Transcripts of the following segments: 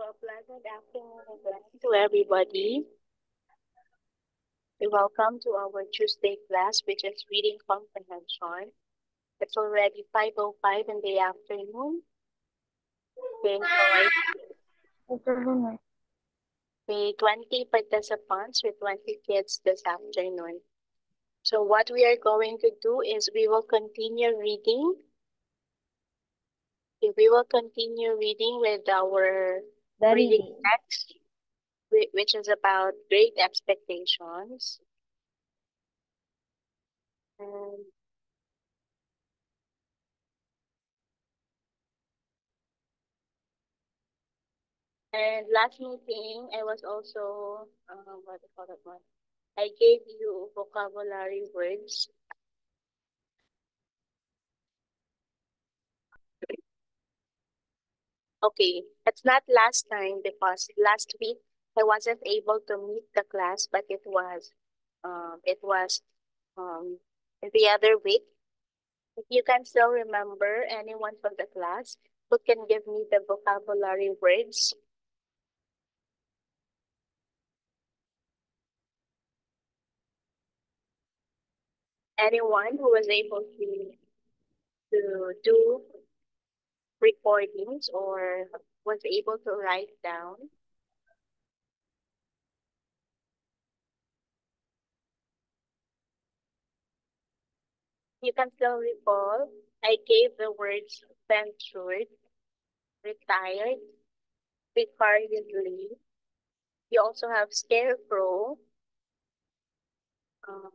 a pleasant afternoon again to everybody. Welcome to our Tuesday class, which is reading comprehension. It's already 5:05 in the afternoon. Okay, so I see 20 participants with 20 kids this afternoon. So what we are going to do is we will continue reading. We will continue reading with our reading text, which is about great expectations. And last meeting, I was also, what do you call that one? I gave you vocabulary words. Okay, it's not last time because last week I wasn't able to meet the class, but it was the other week. If you can still remember anyone from the class who can give me the vocabulary words. Anyone who was able to do recordings or was able to write down. You can still recall, I gave the words ventured, retired, vicarious. You also have scarecrow, um,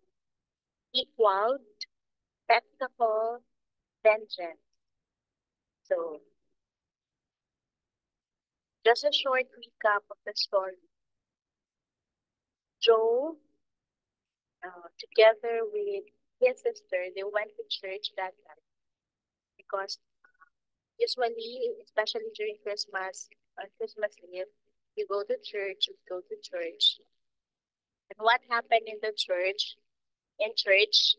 equaled, spectacle, vengeance. So, just a short recap of the story. Joe, together with his sister, they went to church that night because usually, especially during Christmas, on Christmas Eve, you go to church, you go to church. And what happened in the church? In church,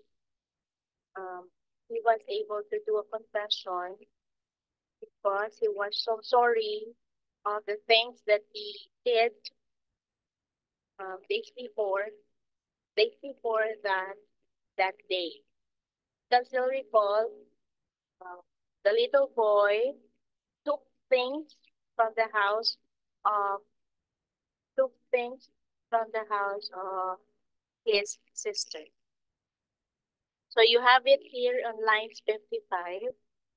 he was able to do a confession because he was so sorry of the things that he did days before that day. Can still recall, uh, the little boy took things from the house of took things from the house of his sister. So you have it here on lines 55.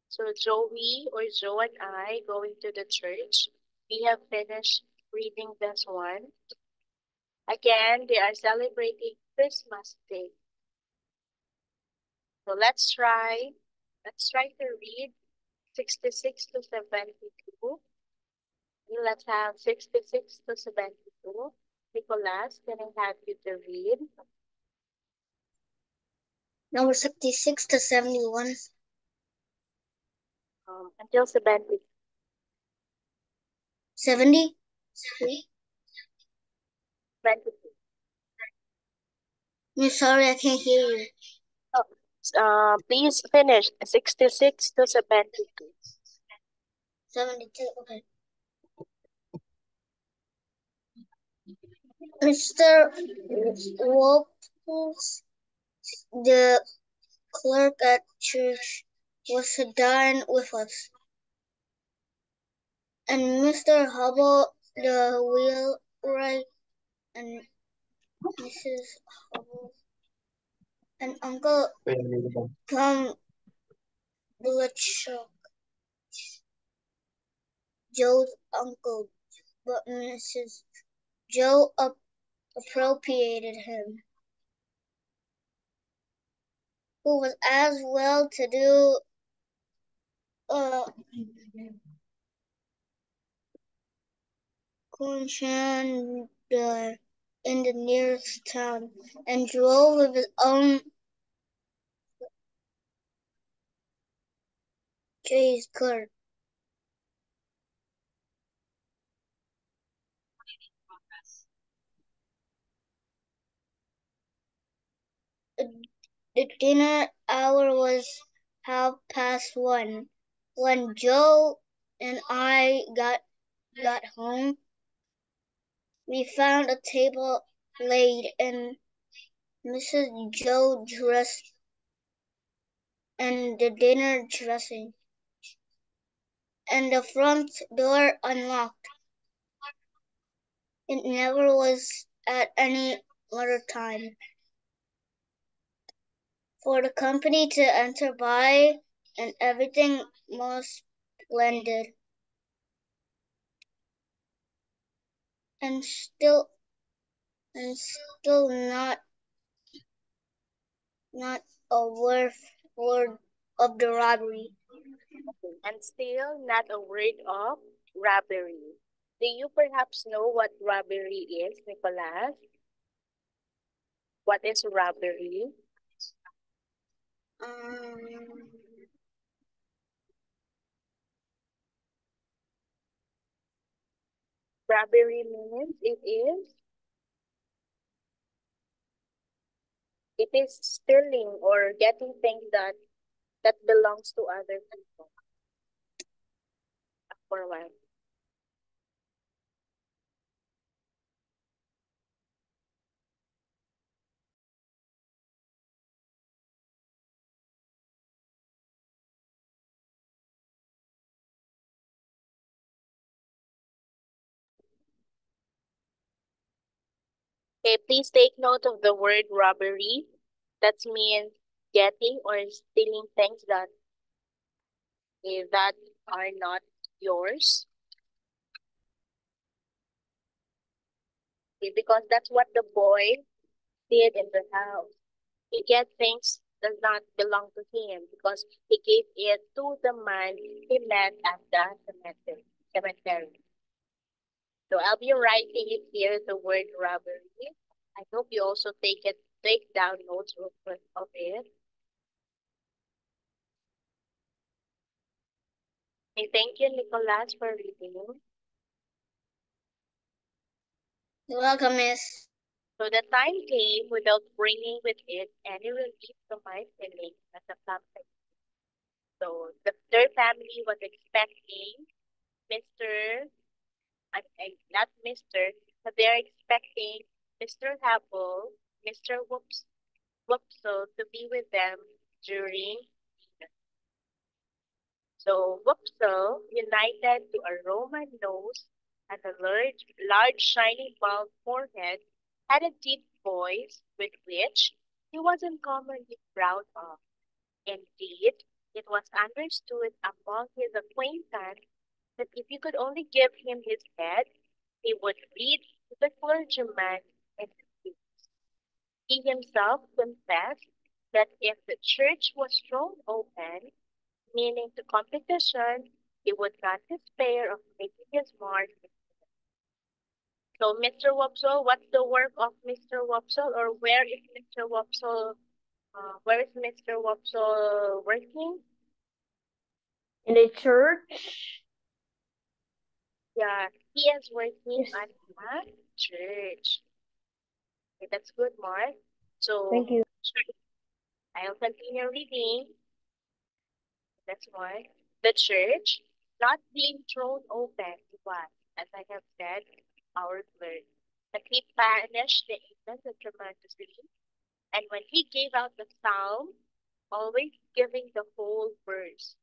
So Joey or Joe and I going to the church. We have finished reading this one. Again, they are celebrating Christmas Day. So let's try to read 66 to 72. Let's have 66 to 72. Nicolas, can I have you to read? Number 66 to 71. Until 70. 70? 22. I'm sorry, I can't hear you. Please finish 66 to 72. 72, okay. Mr. Wolfs, the clerk at church, was to dine with us. And Mr. Hubble, the wheelwright, and Mrs. Hubble, and Uncle Tom Butchok, Joe's uncle, but Mrs. Joe appropriated him, who was as well to do chandler in the nearest town, and drove with his own chaise cart. The dinner hour was 1:30 when Joe and I got got home, we found a table laid and Mrs. Joe dressed and the dinner dressing, and the front door unlocked. It never was at any other time for the company to enter by, and everything was splendid. And still not a word of the robbery. And still not a word of robbery. Do you perhaps know what robbery is, Nicholas? What is robbery? Um, Robbery means it is stealing or getting things that belongs to other people for a while. Okay, please take note of the word robbery. That means getting or stealing things that are not yours. Okay, because that's what the boy did in the house. He get things does not belong to him because he gave it to the man he met at the cemetery. So I'll be writing it here, the word robbery. I hope you also take down notes of it. Okay, thank you, Nicholas, for reading. You're welcome, Miss. So the time came without bringing with it any relief to my feelings as a family. So their family was expecting Mr. Not Mr., but they're expecting Mr. Apple, Mr. Whoopsel to be with them during dinner. So Whoopsel, united to a Roman nose and a large shiny bald forehead, had a deep voice with which he was uncommonly proud of. Indeed, it was understood among his acquaintance that if you could only give him his head, he would read to the clergyman in the pew. He himself confessed that if the church was thrown open, meaning to competition, he would not despair of making his mark. So, Mr. Wopsle, what's the work of Mr. Wopsle, or where is Mr. Wopsle? Where is Mr. Wopsle working? In the church? Yeah, he is working at a church. Okay, that's good, Mark. So, Thank you. I'll continue reading. That's why the church not being thrown open was, as I have said, our Lord. But he banished the ignorant tremendously, and when he gave out the psalm, always giving the whole verse,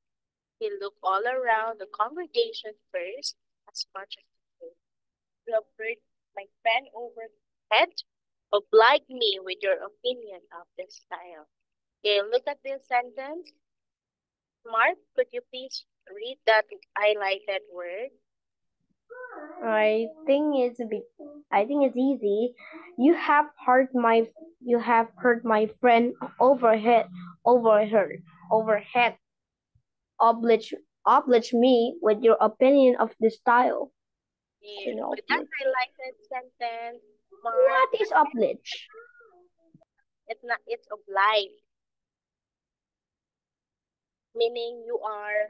he looked all around the congregation first, as much as he could. You have heard my friend overhead. Oblige me with your opinion of this style. Okay, look at this sentence. Mark, could you please read that highlighted word? I think it's easy. You have hurt my friend overhead. Oblige me with your opinion of the style. Yeah. With that highlighted sentence, Mark, What is oblige? it's obliged, meaning you are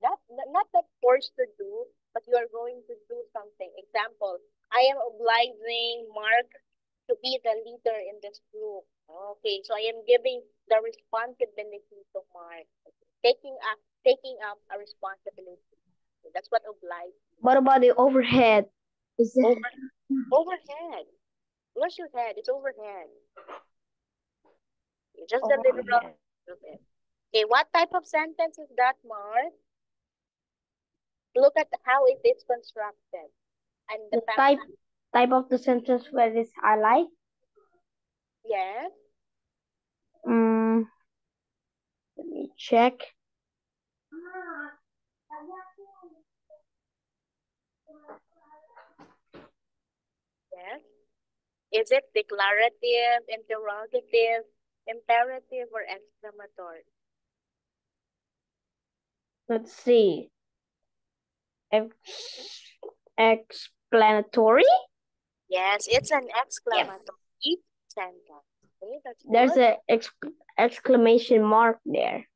not that forced to do, but you are going to do something. Example, I am obliging Mark to be the leader in this group. Okay, so I am giving the responsibility to Mark, taking up a responsibility. That's what oblige. What about the overhead? Is it Overhead. Where's your head? It's overhead. Just the literal overhead? of it. Okay, what type of sentence is that, Mark? Look at how it is constructed. And the The type of the sentence where this highlight. yes. Let me check. Yes. Is it declarative, interrogative, imperative, or exclamatory? Let's see. Explanatory. Yes, it's an exclamatory sentence. Okay, that's There's good. a exclamation mark there.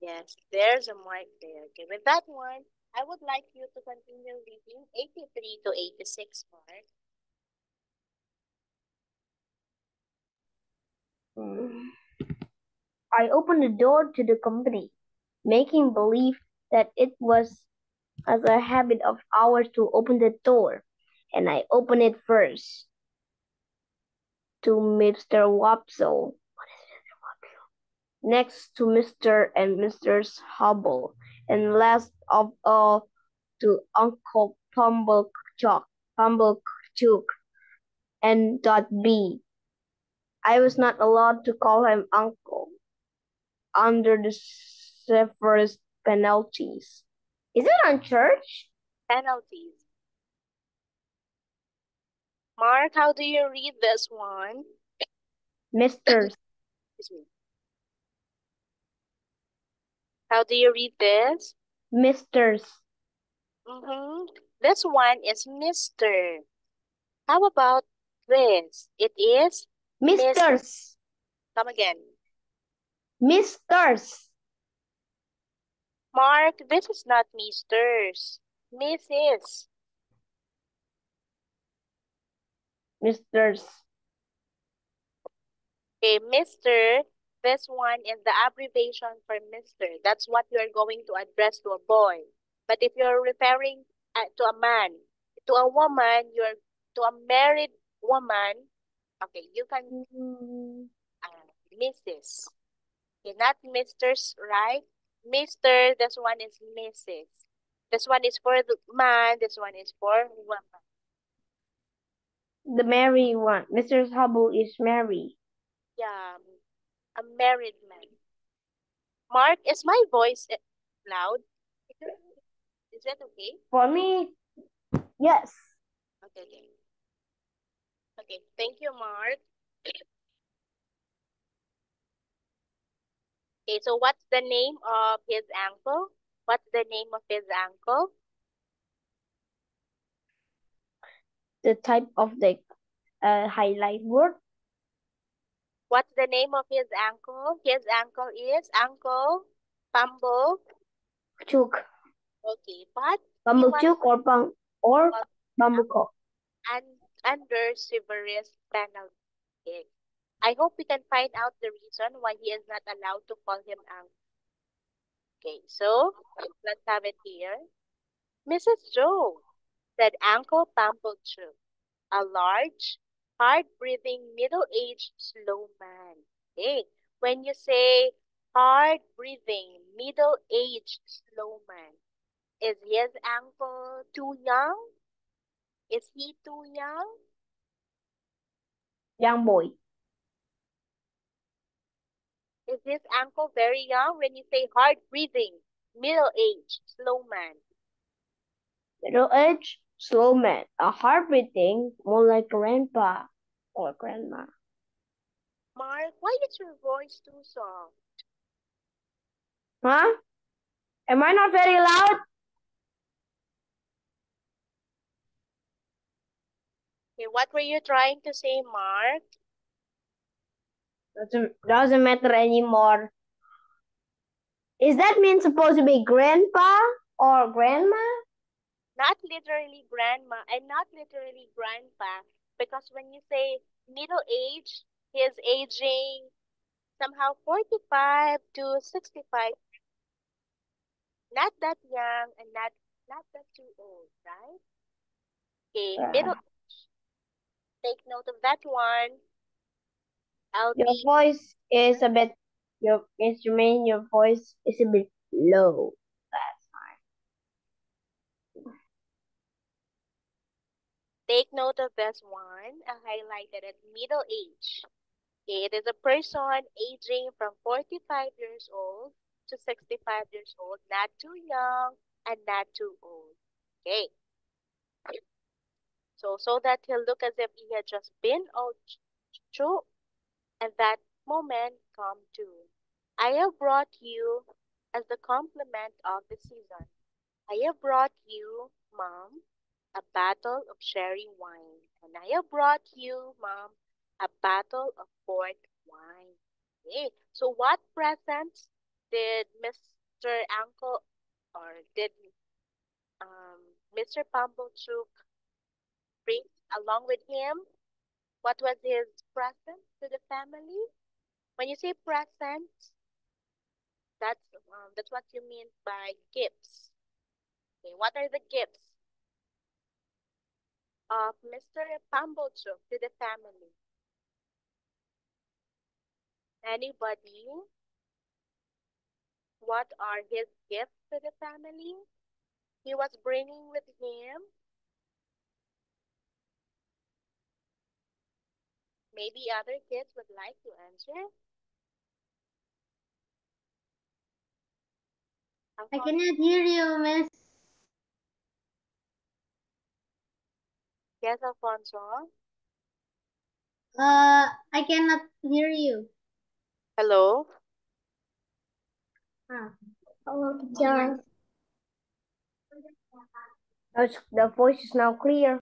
Yes, there's a mark there. Okay, with that one, I would like you to continue reading 83 to 86, Mark. I opened the door to the company, making believe that it was as a habit of ours to open the door, and I opened it first to Mr. Wapso, next to Mr. and Mrs. Hubble, and last of all to Uncle Pumblechook, and Dot B. I was not allowed to call him uncle under the severest penalties. Is it on church? Penalties. Mark, how do you read this one? Misters. Excuse me. How do you read this? Misters. This one is Mr. How about this? It is Misters. Come again. Misters. Mark, this is not Misters. Mrs. Misters. Okay, Mr. This one is the abbreviation for Mr. That's what you are going to address to a boy. But if you're referring to a man, to a woman, you're to a married woman, okay, you can Mrs. Okay, not Misters, right? Mr. This one is Mrs. This one is for the man. This one is for woman. The married one. Mr. Hubble is married. Yeah, a married man. Mark, is my voice loud? Is that okay? For me, yes. Okay. Okay, thank you, Mark. Okay, so what's the name of his uncle? What's the name of his uncle? The type of the highlight word. What's the name of his uncle? His uncle is Uncle Chuk. Okay, but Pumblechook or Bambuko. And under severest penalty. I hope we can find out the reason why he is not allowed to call him uncle. Okay, so let's have it here. Mrs. Joe, said Uncle Pumblechook, a large, hard-breathing, middle-aged, slow man. Okay, when you say hard-breathing, middle-aged, slow man, is his uncle too young? Is he too young? Young boy. Is his uncle very young when you say hard-breathing, middle-aged, slow man? Middle-aged, slow man. A hard-breathing, more like grandpa or grandma. Mark, why is your voice too soft? Huh? Am I not very loud? Okay, what were you trying to say, Mark? Doesn't matter anymore. Is that mean supposed to be grandpa or grandma? Not literally grandma and not literally grandpa, because when you say middle age, he is aging somehow 45 to 65. Not that young and not not that too old, right? Okay, middle. Take note of that one. Your voice is a bit, your instrument, your voice is a bit low. That's fine. Take note of this one. I highlighted it, middle age. Okay, it is a person aging from 45 years old to 65 years old, not too young and not too old. Okay. So that he'll look as if he had just been out through and that moment come too. I have brought you as the compliment of the season. I have brought you, Mom, a bottle of sherry wine. And I have brought you, Mom, a bottle of port wine. Okay. So what presents did Mr. Uncle or did Mr. Pumblechook bring along with him? What was his present to the family? When you say present, that's what you mean by gifts. Okay, what are the gifts of Mr. Pumblechook to the family? Anybody? What are his gifts to the family? He was bringing with him. Maybe other kids would like to answer. I cannot hear you, Miss. Yes, Alfonso. I cannot hear you. Hello. Hello, teacher. The voice is now clear.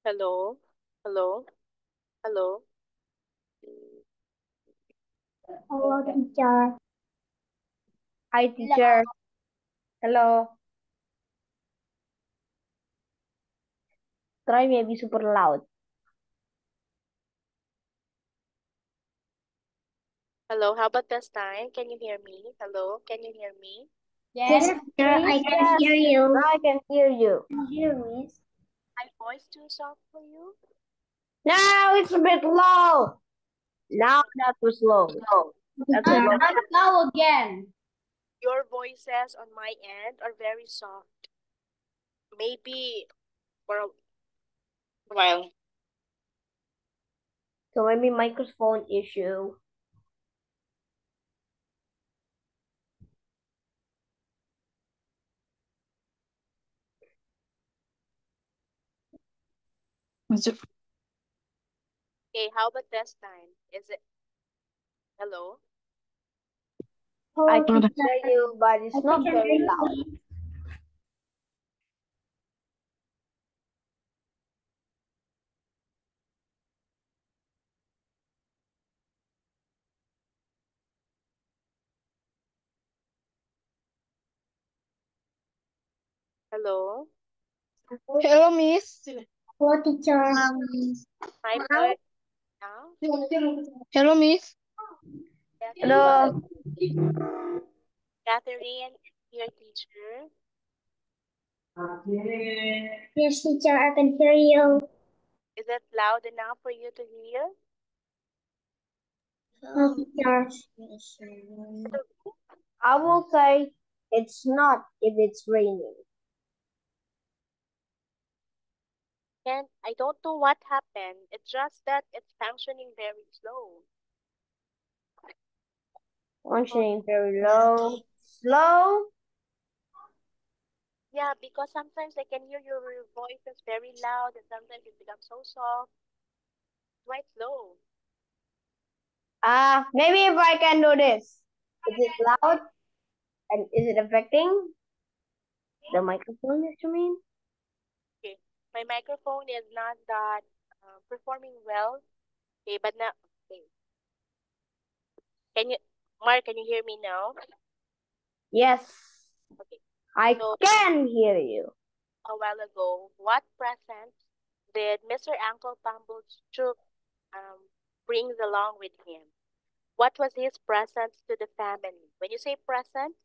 Hello. Hello. Hello. Hello, teacher. Hi, teacher. Hello. Try maybe super loud. Hello. How about this time? Can you hear me? Hello. Can you hear me? Yes, teacher, I can hear you. I can hear you. Hear me. My voice too soft for you? Now it's a bit low. Now that was low. That's low. Now again. Your voices on my end are very soft. Maybe for a while. So maybe microphone issue. Okay, how about this time? Is it hello? I can hear you, but it's not very loud. Hello? Hello, Miss. Hello, teacher. My voice now? Hello, Miss. Hello. Catherine, your teacher. Yes, teacher, I can hear you. Is it loud enough for you to hear? Hello, teacher. I will say it's not if it's raining. And I don't know what happened. It's just that it's functioning very slow. Functioning very low. Slow. Yeah, because sometimes I can hear your voice is very loud and sometimes it becomes so soft. Quite slow. Maybe if I can do this. Is it loud? And is it affecting the microphone instrument? Okay. My microphone is not that performing well. Okay, but now okay. Mark, can you hear me now? Yes. Okay. I So can hear you. a while ago, what presents did Mr. Uncle Pumblechook brings along with him? What was his presents to the family? When you say presents,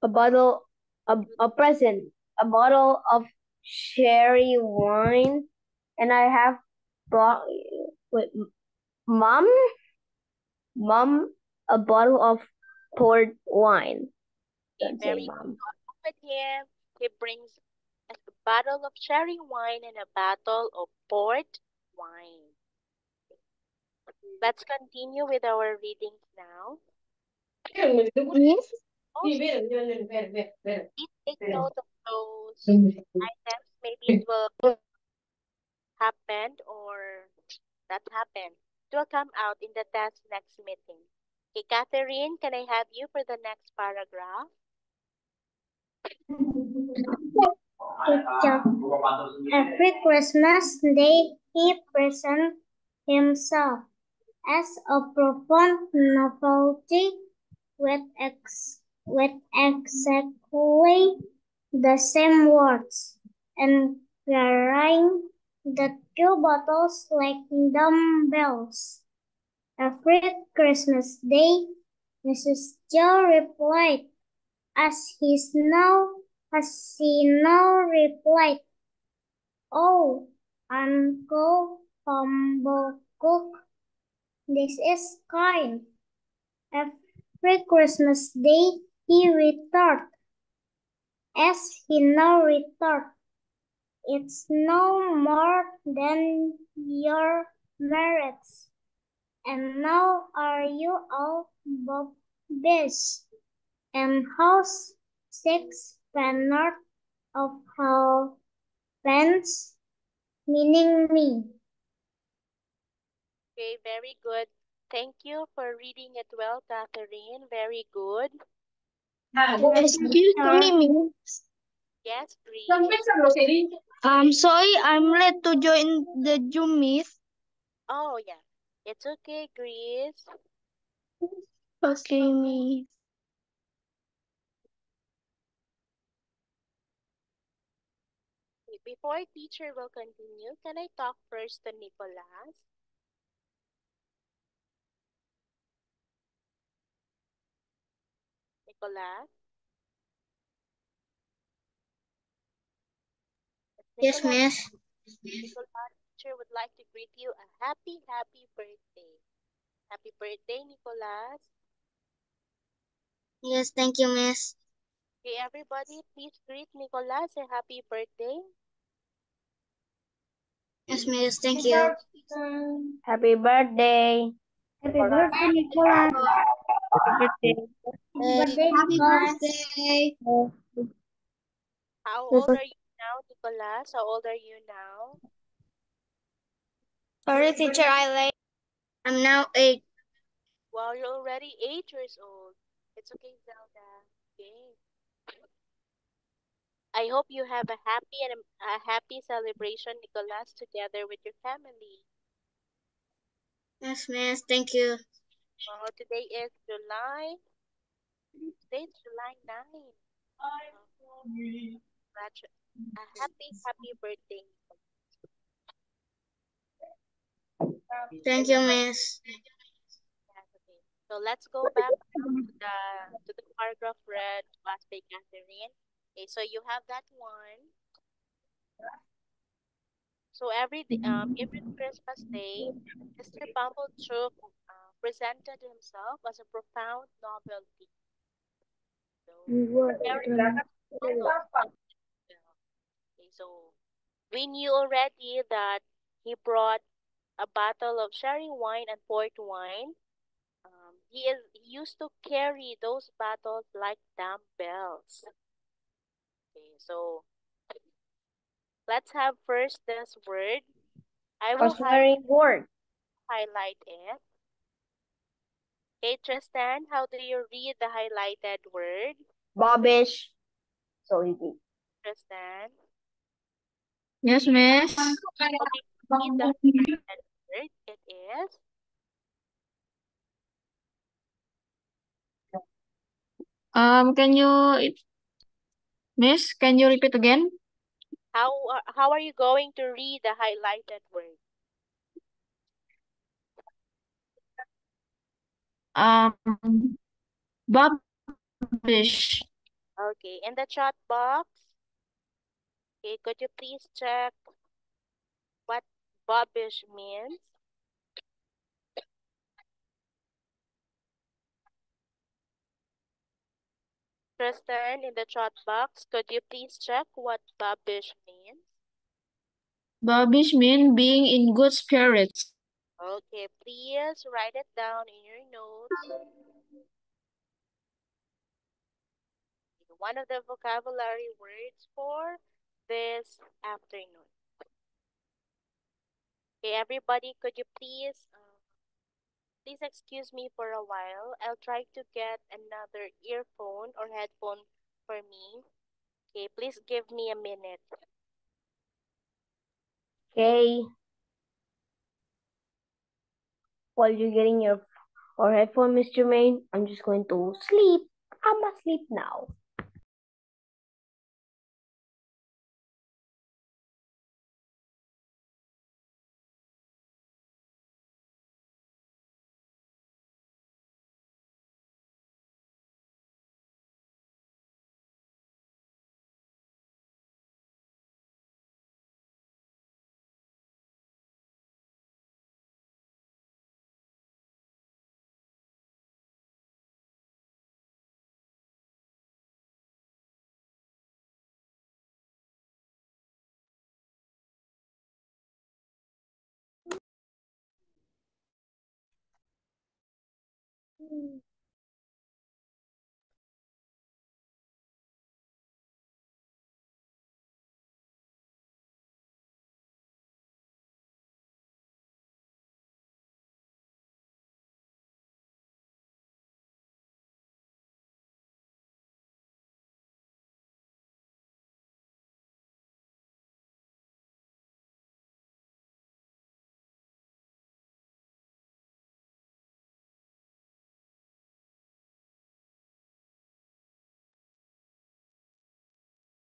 A bottle, a present, a bottle of sherry wine, and I have bought with mom, a bottle of port wine. Don't say very mom. with him, he brings a bottle of sherry wine and a bottle of port wine. Let's continue with our readings now. Miss? Also, please take note of those items. Maybe it will happen or that happened. It will come out in the test next meeting. Okay, Catherine, can I have you for the next paragraph? Every Christmas day he presents himself as a profound novelty with exactly the same words and carrying the two bottles like dumbbells. Every Christmas day, Mrs. Joe replied, as she now replied, "Oh, Uncle Pumblechook, this is kind." Every Christmas day he returned, as he now returned, "It's no more than your merits. And now are you all bobbish? And how's 6 pen'orth of halfpence, meaning me?" Okay, very good. Thank you for reading it well, Catherine. Very good. Excuse me, Miss. Yes, Grace. Sorry, I'm late to join the Zoom, Miss. Oh, yeah. It's okay, Grace. Okay, Miss. Before teacher will continue, can I talk first to Nicolas? Nicolas? Yes, Nicolas, miss. Nicolas, teacher would like to greet you a happy birthday. Happy birthday, Nicolas. Yes, thank you, miss. Okay, everybody, please greet Nicolas a happy birthday. Yes, miss, thank you. Happy birthday. Happy birthday, Nicolas. Happy birthday. Happy birthday. How old are you now, Nicolas? How old are you now? Sorry, teacher, I late. I'm now 8. Well, you're already 8 years old. It's okay, Zelda. Okay. I hope you have a happy celebration, Nicolas, together with your family. Yes, miss, thank you. Well, today is July 9th. A happy birthday. Thank you, miss. Yes, okay. So let's go back now to the paragraph read last by Catherine. Okay, so you have that one. So every Christmas day, Mr. Pumblechook presented himself as a profound novelty. So, okay, so we knew already that he brought a bottle of sherry wine and port wine. He used to carry those bottles like dumbbells. Okay, so let's have first this word. I will Auxiliary word. highlight it. Okay, Tristan, how do you read the highlighted word? Bobbish. So easy. Tristan, Yes, miss. how do you read the highlighted word? It is Can you, miss, can you repeat again? How are you going to read the highlighted word? Bobbish. Okay, in the chat box, okay, could you please check what bobbish means? Kristen, in the chat box, could you please check what bobbish means? Bobbish mean being in good spirits. Okay, please write it down in your notes. One of the vocabulary words for this afternoon. Okay, everybody, could you please excuse me for a while. I'll try to get another earphone or headphone for me. Okay, please give me a minute. Okay. While you're getting your headphone, Mr. Main, I'm just going to sleep. I'm asleep now.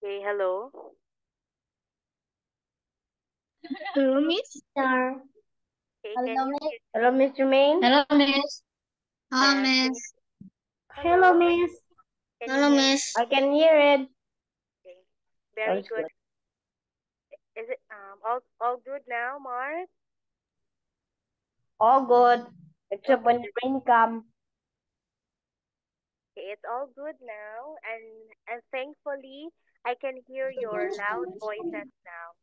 Okay, hello. Hello, Miss. Sir. Okay, can you hear? Hello, Mr. Main. Hello, Miss. Hello, Yes, can you, Miss. Hello, hello. Miss. Can you Hello, hear me? Miss. I can hear it. Okay, very Sounds good. good. Is it all good now, Mark? All good. Except Okay, when the rain comes. okay, it's all good now, and thankfully I can hear your loud voices now.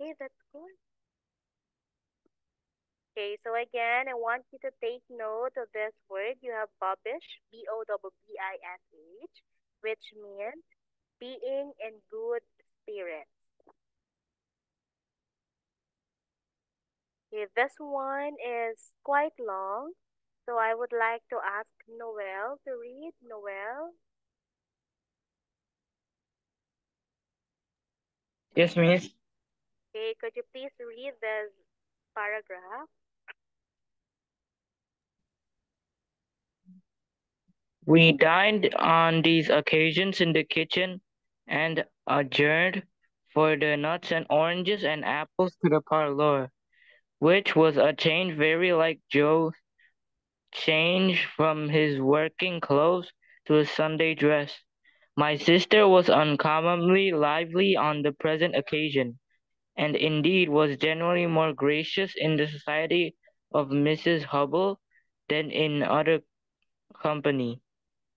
Okay, that's good. Okay, so again, I want you to take note of this word. You have bobbish, Bobbish, which means being in good spirits. Okay, this one is quite long, so I would like to ask Noel to read. Noel, Yes, miss. okay, could you please read this paragraph? We dined on these occasions in the kitchen and adjourned for the nuts and oranges and apples to the parlor, which was a change very like Joe's change from his working clothes to his Sunday dress. My sister was uncommonly lively on the present occasion, and indeed was generally more gracious in the society of Mrs. Hubble than in other company.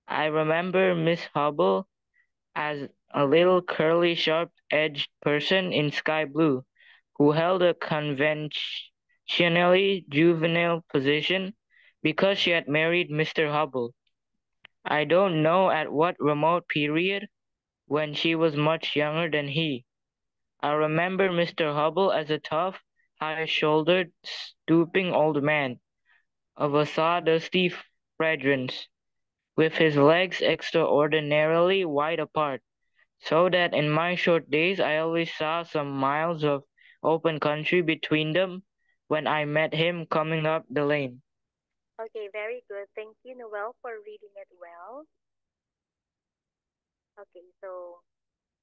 I remember Miss Hubble as a little curly, sharp-edged person in sky blue, who held a conventionally juvenile position because she had married Mr. Hubble. I don't know at what remote period, when she was much younger than he. I remember Mr. Hubble as a tough, high-shouldered, stooping old man, of a sawdusty fragrance, with his legs extraordinarily wide apart, so that in my short days I always saw some miles of open country between them when I met him coming up the lane. Okay, very good. Thank you, Noel, for reading it well. Okay, so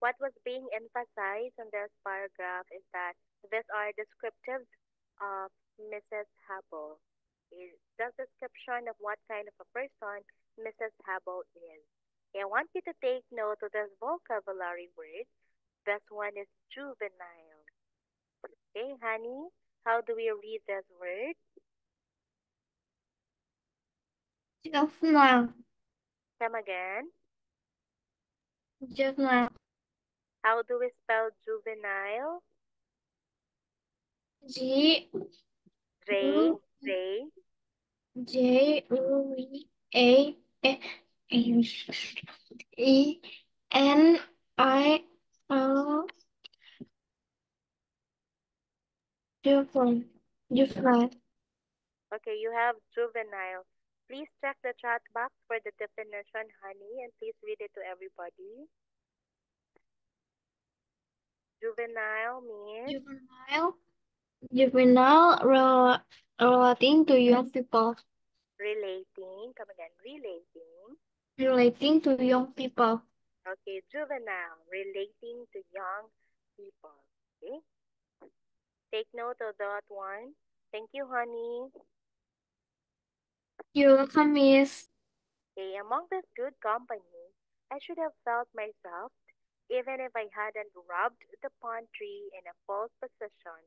What was being emphasized in this paragraph is that these are descriptive of Mrs. Hubble. Is the description of what kind of a person Mrs. Hubble is. I want you to take note of this vocabulary word. This one is juvenile. Okay, honey, how do we read this word? Juvenile. Come again. Juvenile. How do we spell juvenile? G J, J, J U V A E N I L juvenile. Juvenile. Okay, you have juvenile. Please check the chat box for the definition, honey, and please read it to everybody. Juvenile means Juvenile relating to young people. relating. Come again, relating. Relating to young people. Okay, juvenile, relating to young people. Okay, take note of that one. Thank you, honey. You're welcome, miss. Okay, among this good company, I should have felt myself, even if I hadn't rubbed the palm tree in a false position,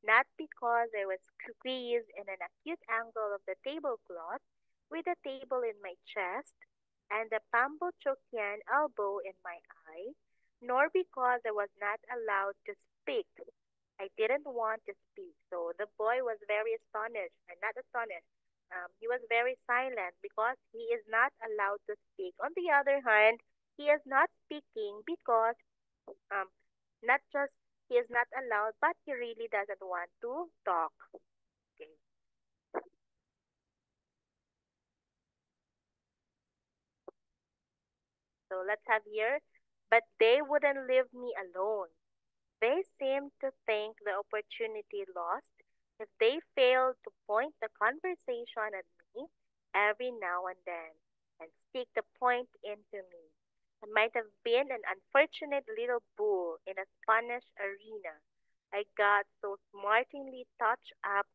not because I was squeezed in an acute angle of the tablecloth, with the table in my chest and the Pambuchokian elbow in my eye, nor because I was not allowed to speak. I didn't want to speak. So the boy was very astonished, and not astonished. He was very silent because he is not allowed to speak. On the other hand, he is not speaking because um, not just he is not allowed, but he really doesn't want to talk. Okay. So let's have here. But they wouldn't leave me alone. They seemed to think the opportunity lost if they failed to point the conversation at me every now and then and stick the point into me. I might have been an unfortunate little bull in a Spanish arena. I got so smartingly touched up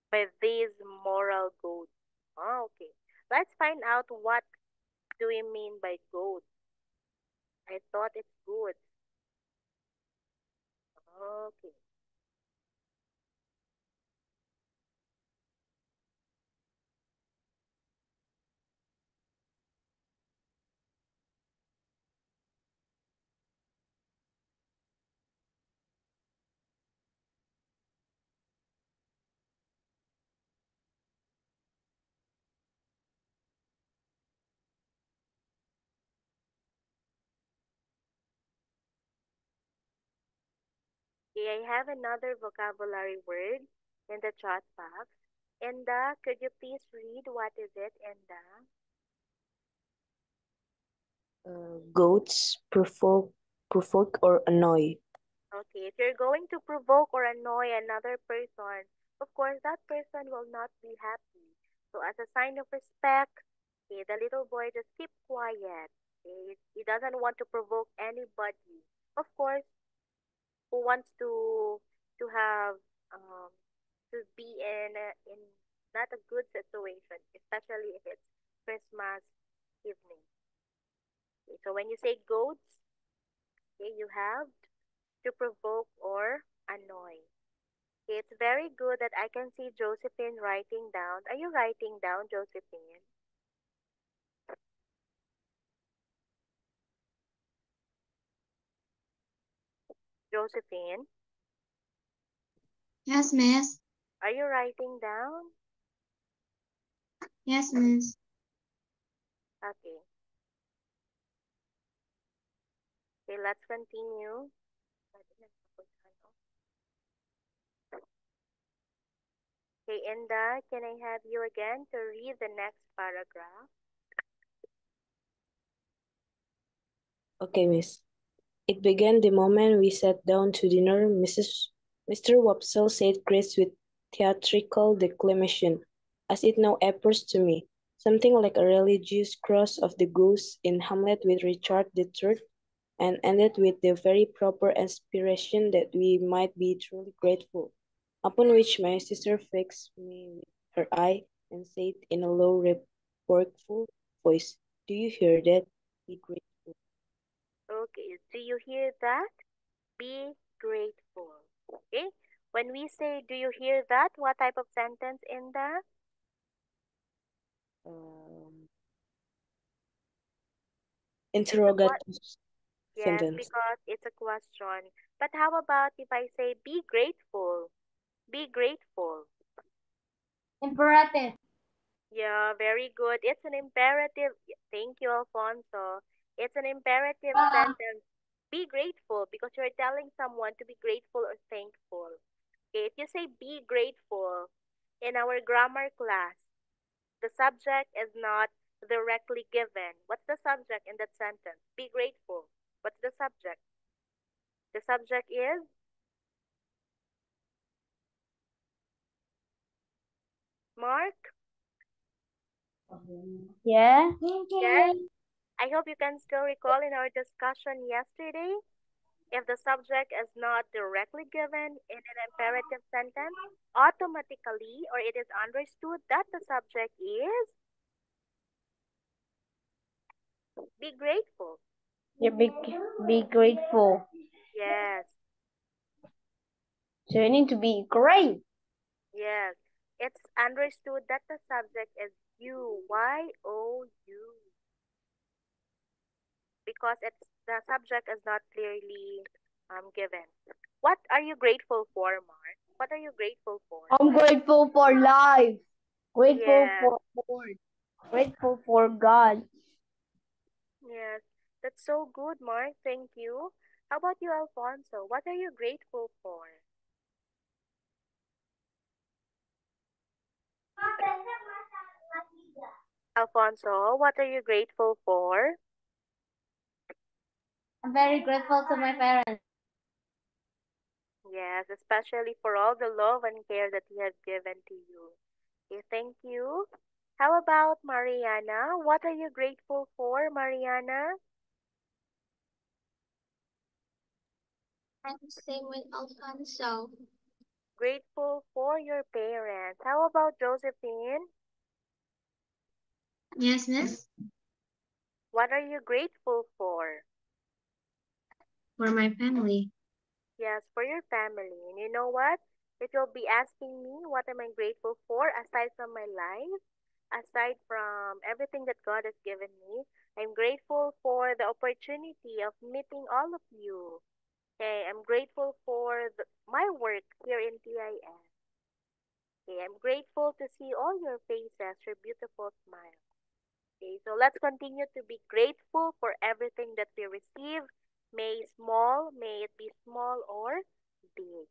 by these moral goats. Oh, okay. Let's find out what do we mean by goats. I thought it's good. Okay. Okay, I have another vocabulary word in the chat box. Enda, could you please read what is it, Enda? Goats provoke or annoy. Okay, if you're going to provoke or annoy another person, of course that person will not be happy. So as a sign of respect, okay, the little boy just keep quiet. Okay? He doesn't want to provoke anybody. Of course, who wants to have to be in not a good situation, especially if it's Christmas evening. Okay, so when you say goats, okay, you have to provoke or annoy. Okay, it's very good that I can see Josephine writing down. Are you writing down, Josephine? Josephine, Yes, miss. are you writing down? Yes, miss. Okay. Okay, let's continue. Okay, Inda, can I have you again to read the next paragraph? Okay, miss. It began the moment we sat down to dinner. Mr. Wopsle said grace with theatrical declamation, as it now appears to me, something like a religious cross of the goose in Hamlet with Richard III. and ended with the very proper aspiration that we might be truly grateful. Upon which my sister fixed me with her eye and said in a low, reproachful voice, "Do you hear that? Be grateful." Okay, do you hear that? Be grateful. Okay, when we say, do you hear that? What type of sentence in there? Um, It's a what? interrogative Yes, sentence. because it's a question. But how about if I say, be grateful? Be grateful. Imperative. Yeah, very good. It's an imperative. Thank you, Alfonso. It's an imperative sentence. Be grateful because you're telling someone to be grateful or thankful. Okay, if you say be grateful in our grammar class, the subject is not directly given. What's the subject in that sentence? Be grateful. What's the subject? The subject is Mark. Yeah. Yes. I hope you can still recall in our discussion yesterday. If the subject is not directly given in an imperative sentence, automatically or it is understood that the subject is be grateful. You be grateful. Yes, So you need to be great. yes. It's understood that the subject is you, Y-O-U, because it's the subject is not clearly given. What are you grateful for, Mark? What are you grateful for? I'm grateful for life. Grateful Yes, for Lord. Grateful for God. yes. That's so good, Mark. Thank you. How about you, Alfonso? What are you grateful for? Alfonso, what are you grateful for? I'm very grateful to my parents. Yes, especially for all the love and care that he has given to you. Okay, thank you. How about Mariana? What are you grateful for, Mariana? I'm same with Alfonso. Grateful for your parents. How about Josephine? Yes, miss. What are you grateful for? For my family. Yes, for your family. And you know what? If you'll be asking me what am I grateful for aside from my life, aside from everything that God has given me, I'm grateful for the opportunity of meeting all of you. Okay, I'm grateful for my work here in TIS. Okay, I'm grateful to see all your faces, your beautiful smiles. Okay, so let's continue to be grateful for everything that we receive, may it be small or big.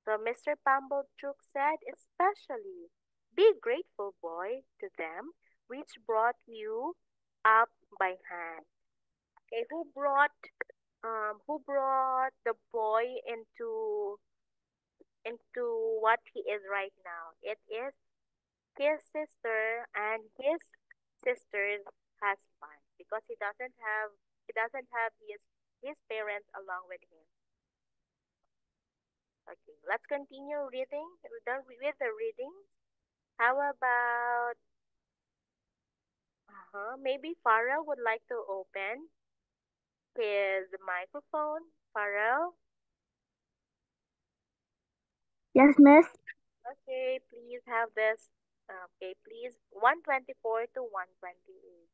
So Mr. Pumblechook said, especially, be grateful, boy, to them which brought you up by hand. Okay, who brought the boy into what he is right now? It is his sister and his sister's husband because he doesn't have his parents along with him. Okay, let's continue reading. We're done with the reading. How about maybe Farah would like to open his microphone. Farah, Yes, miss. okay, please have this. Okay, please 124 to 128.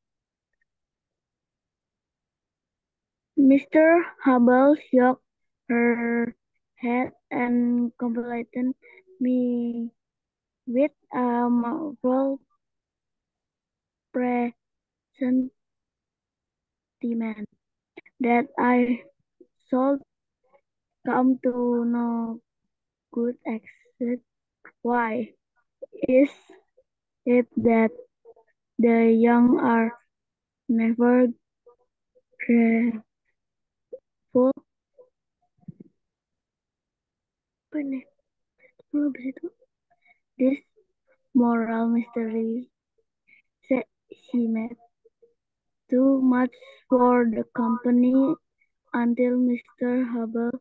Mr. Hubble shook her head and complimented me with a moral presentiment that I should come to no good exit. Why is it that the young are never grateful? Apa nih? Belum habis itu. This moral mystery she made too much for the company until Mr. Hubble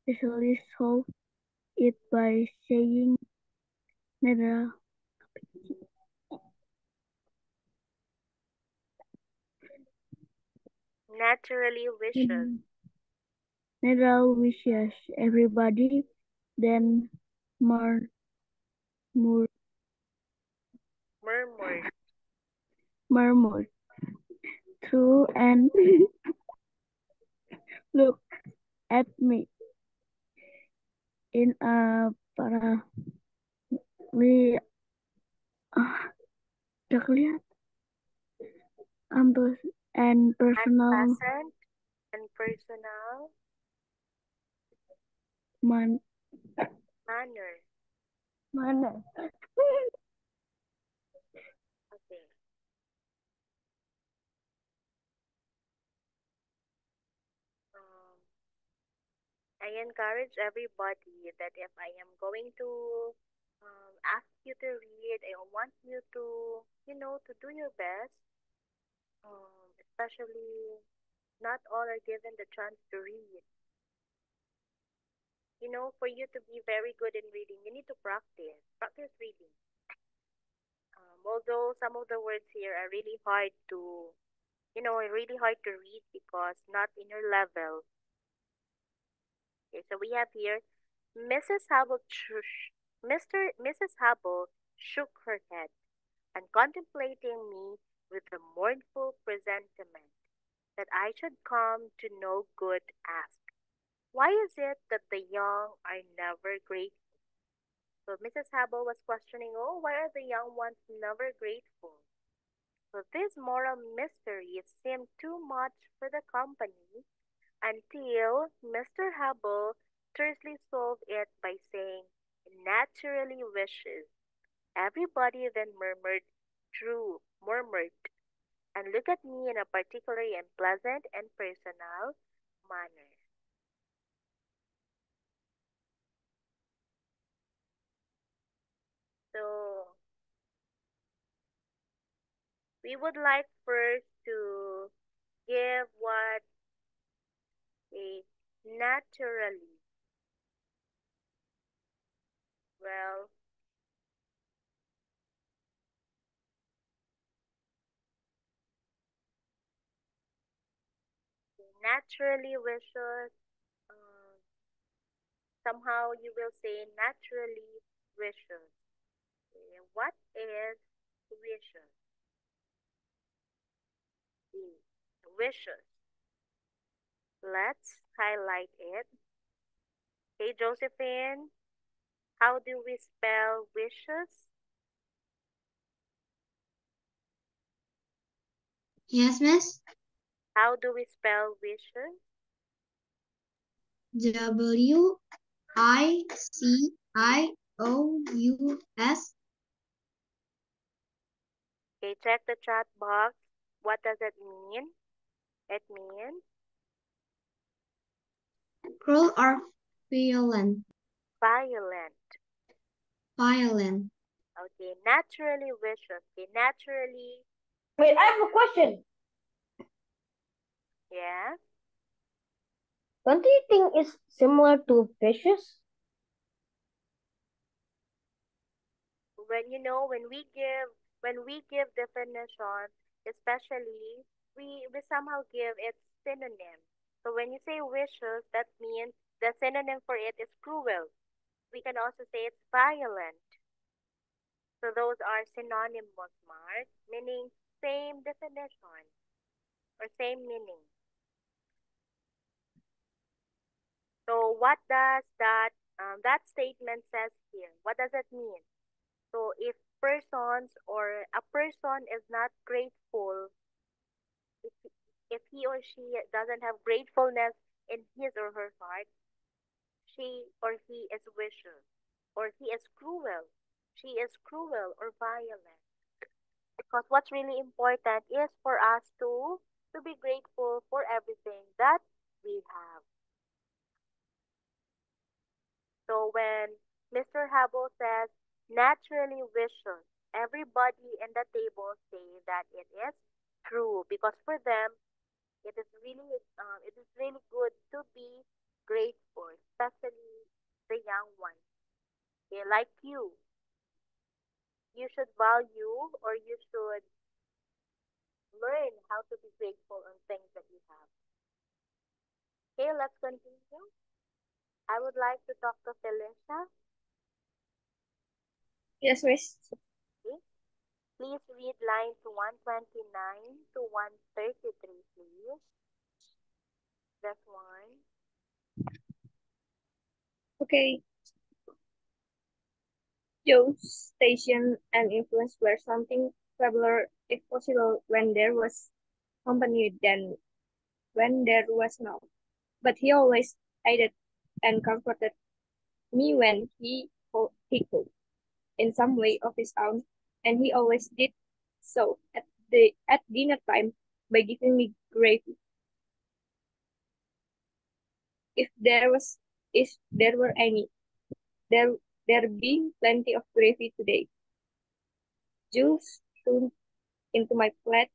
easily solved it by saying Nedra Naturally wishes. Nedra wishes everybody, then murmured Murmured. through and looked at me in a parali and personal Unpleasant and personal manner. manner. Okay. Um, I encourage everybody that if I am going to ask you to read, I want you to, to do your best. Especially, not all are given the chance to read. For you to be very good in reading, you need to practice reading. Although some of the words here are really hard to, really hard to read because not in your level. Okay, so we have here Mrs. Hubble shook her head and contemplating me with a mournful presentiment that I should come to no good asked, why is it that the young are never grateful? So Mrs. Hubble was questioning, oh, why are the young ones never grateful? So this moral mystery seemed too much for the company until Mr. Hubble tersely solved it by saying, naturally wishes. Everybody then murmured, and looked at me in a particularly unpleasant and personal manner. So, we would like first to give what a naturally, well, naturally wishes, um, somehow you will say naturally wishes. Okay, what is wishes? Wishes. Let's highlight it. Hey, Josephine, how do we spell wishes? Yes, miss. How do we spell wishes? Wishes. Okay, check the chat box. What does it mean? It means Cruel or violent? violent. Violent. Okay, naturally wishes. Okay, naturally, Wait, I have a question. yeah. Don't you think it's similar to fishes? When we give definitions, especially we somehow give it synonym. So when you say wishes, that means the synonym for it is cruel. We can also say it's violent. So those are synonymous, Mark, meaning same definition or same meaning. So what does that statement says here? What does it mean? So if persons or a person is not grateful, if if he or she doesn't have gratefulness in his or her heart, she or he is vicious, or he is cruel. She is cruel or violent. Because what's really important is for us to be grateful for everything that we have. So when Mr. Hubble says naturally vicious, everybody in the table say that it is true because for them It is really good to be grateful, especially the young ones. Okay, like you should value or you should learn how to be grateful on things that you have. Okay, let's continue. I would like to talk to Felicia. Yes, Miss. Okay, please read lines 129 to 133, please. That's one. Okay. Joe's station and influence were something cleverer, if possible, when there was company than when there was not. But he always aided and comforted me when he could, in some way of his own, and he always did so at dinner time by giving me gravy. If there was if there were any, there there being plenty of gravy today. Juice soon into my plate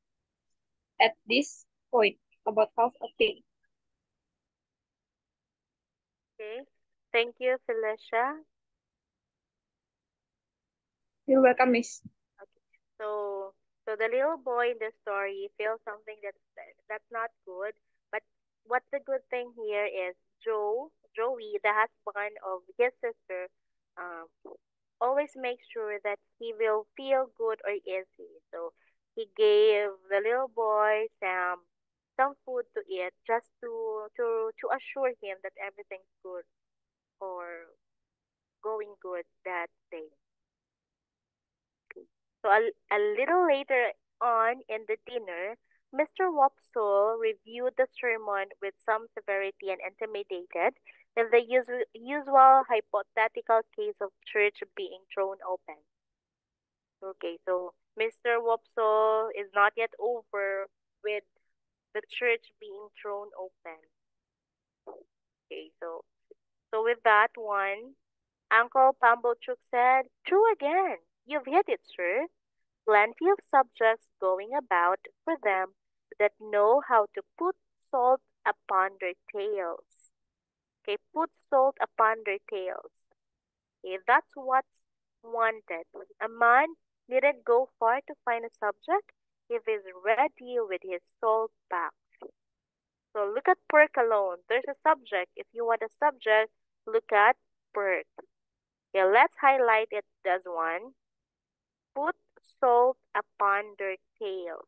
at this point, about half a thing. Okay, thank you, Felicia. You're welcome, Miss. Okay, so the little boy in the story feels something that's not good, but what's the good thing here is Joey, the husband of his sister, um, always makes sure that he will feel good or easy. So he gave the little boy some food to eat just to assure him that everything's good or going good that day. So a little later on in the dinner, Mr. Wopsle reviewed the sermon with some severity and intimidated in the usual hypothetical case of church being thrown open. Okay, so Mr. Wopsle is not yet over with the church being thrown open. Okay, so with that one, Uncle Pumblechook said, "True again. You've hit it, sir. Plenty of subjects going about for them that know how to put salt upon their tails. Okay, put salt upon their tails. Okay, that's what's wanted. A man needn't go far to find a subject if he's ready with his salt back. So look at perk alone. There's a subject. If you want a subject, look at perk. Okay, let's highlight it as one. Put salt upon their tails.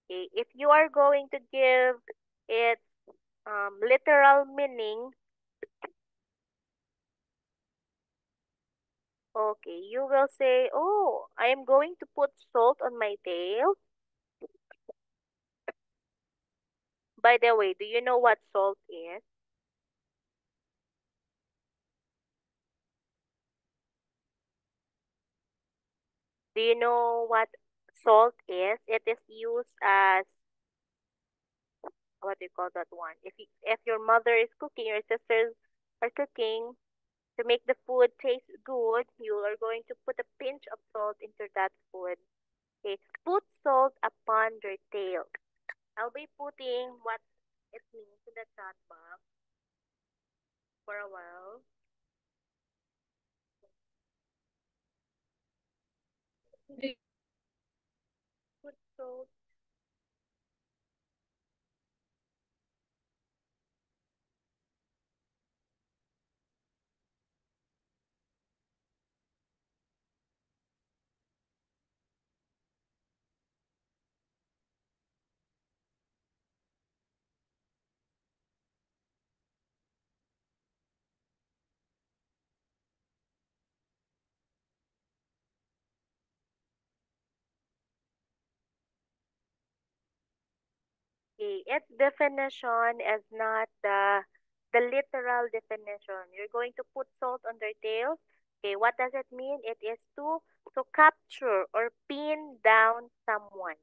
Okay, if you are going to give it literal meaning, okay, you will say, "Oh, I am going to put salt on my tail." By the way, do you know what salt is? Do you know what salt is? It is used as what do you call that one? If your mother is cooking, your sisters are cooking to make the food taste good, you are going to put a pinch of salt into that food. Okay, put salt upon their tail. I'll be putting what it means in the chat box for a while. Put salt. Okay, its definition is not the literal definition. You're going to put salt on their tails. Okay, what does it mean? It is to capture or pin down someone.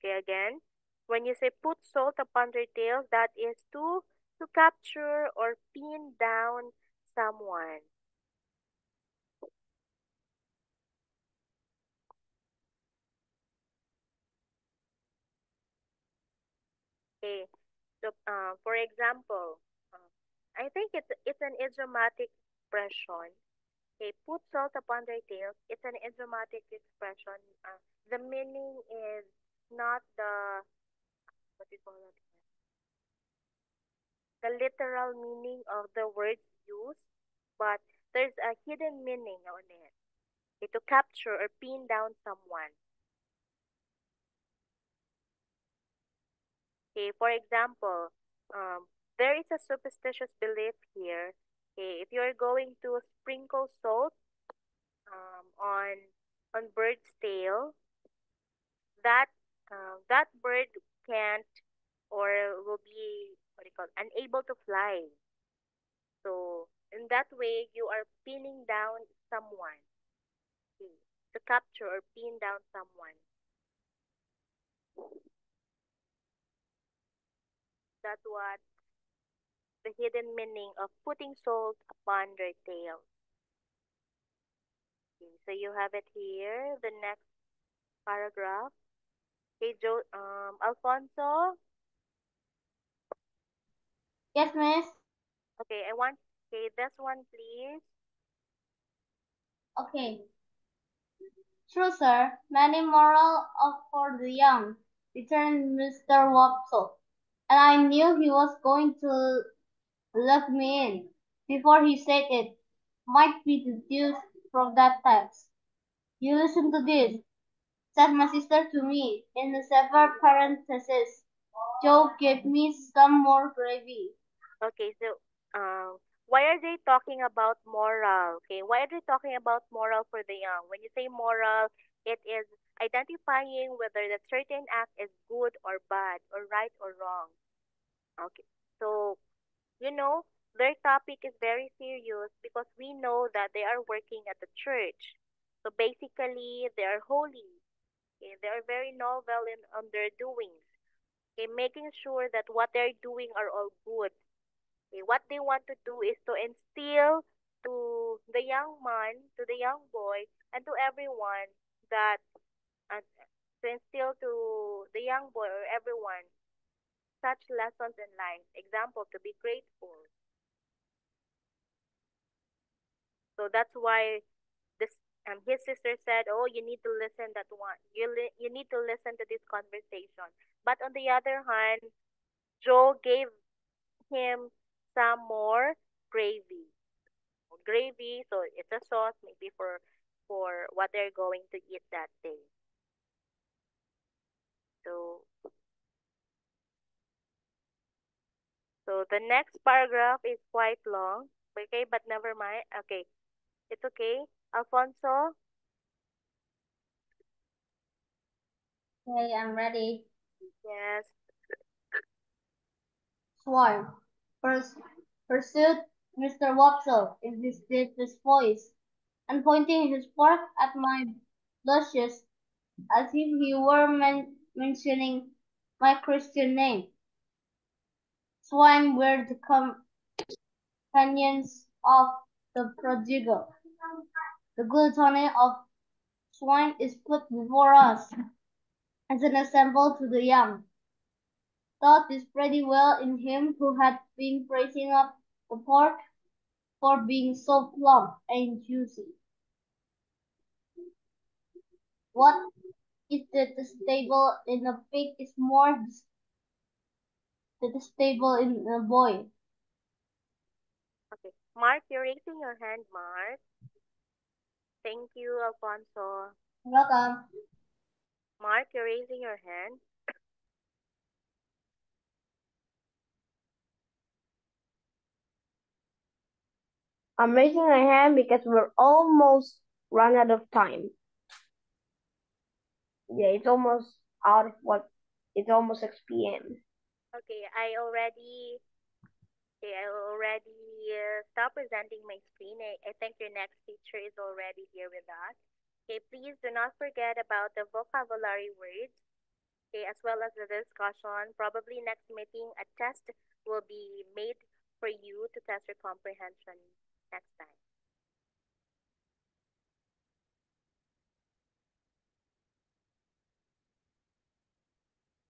Okay, again, when you say put salt upon their tails, that is to capture or pin down someone. Okay, so for example, I think it's an idiomatic expression. Okay, put salt upon their tails. It's an idiomatic expression. The meaning is not the what do you call it? The literal meaning of the words used, but there's a hidden meaning on it. Okay, to capture or pin down someone. Okay, for example, there is a superstitious belief here. Okay, if you're going to sprinkle salt on bird's tail, that that bird can't or will be what do you call it, unable to fly. So in that way, you are pinning down someone, okay, to capture or pin down someone. That's what the hidden meaning of putting salt upon their tail. Okay, so you have it here, the next paragraph. Okay, Alfonso. Yes, miss. Okay, I want. Okay, this one, please. Okay. True, sir. Many moral of for the young, returned Mr. Wopsle, and I knew he was going to let me in. Before he said it, might be deduced from that text. You listen to this, said my sister to me, in the several parentheses. Joe gave me some more gravy. Okay, so why are they talking about moral? Okay, why are they talking about moral for the young? When you say moral, it is identifying whether that certain act is good or bad, or right or wrong. Okay, so you know their topic is very serious because we know that they are working at the church. So basically, they are holy. Okay, they are very novel in on their doings. Okay, making sure that what they're doing are all good. Okay, what they want to do is to instill to the young man, to the young boy, and to everyone that uh, to instill to the young boy or everyone such lessons in life. Example, to be grateful. So that's why this his sister said, "Oh, you need to listen that one. You need to listen to this conversation." But on the other hand, Joe gave him some more gravy. Gravy, so it's a sauce maybe for what they're going to eat that day. So so the next paragraph is quite long. Okay, but never mind. Okay, it's okay. Alfonso, Okay, I'm ready. yes. Swarm. First, pursued Mr. Wopsle in his deepest voice, and pointing his fork at my blushes as if he were mentioning my Christian name. Swine were the companions of the prodigal. The gluttony of swine is put before us as an example to the young. Thought this pretty well in him who had been praising up the pork for being so plump and juicy. What is detestable in a pig is more detestable in a boy. Okay. Mark, you're raising your hand, Mark. Thank you, Alfonso. Welcome. Mark, you're raising your hand. I'm raising my hand because we're almost run out of time. Yeah, it's almost out of what? It's almost 6 p.m. Okay, I already stopped presenting my screen. I think your next teacher is already here with us. Okay, please do not forget about the vocabulary words, okay, as well as the discussion. Probably next meeting, a test will be made for you to test your comprehension next time.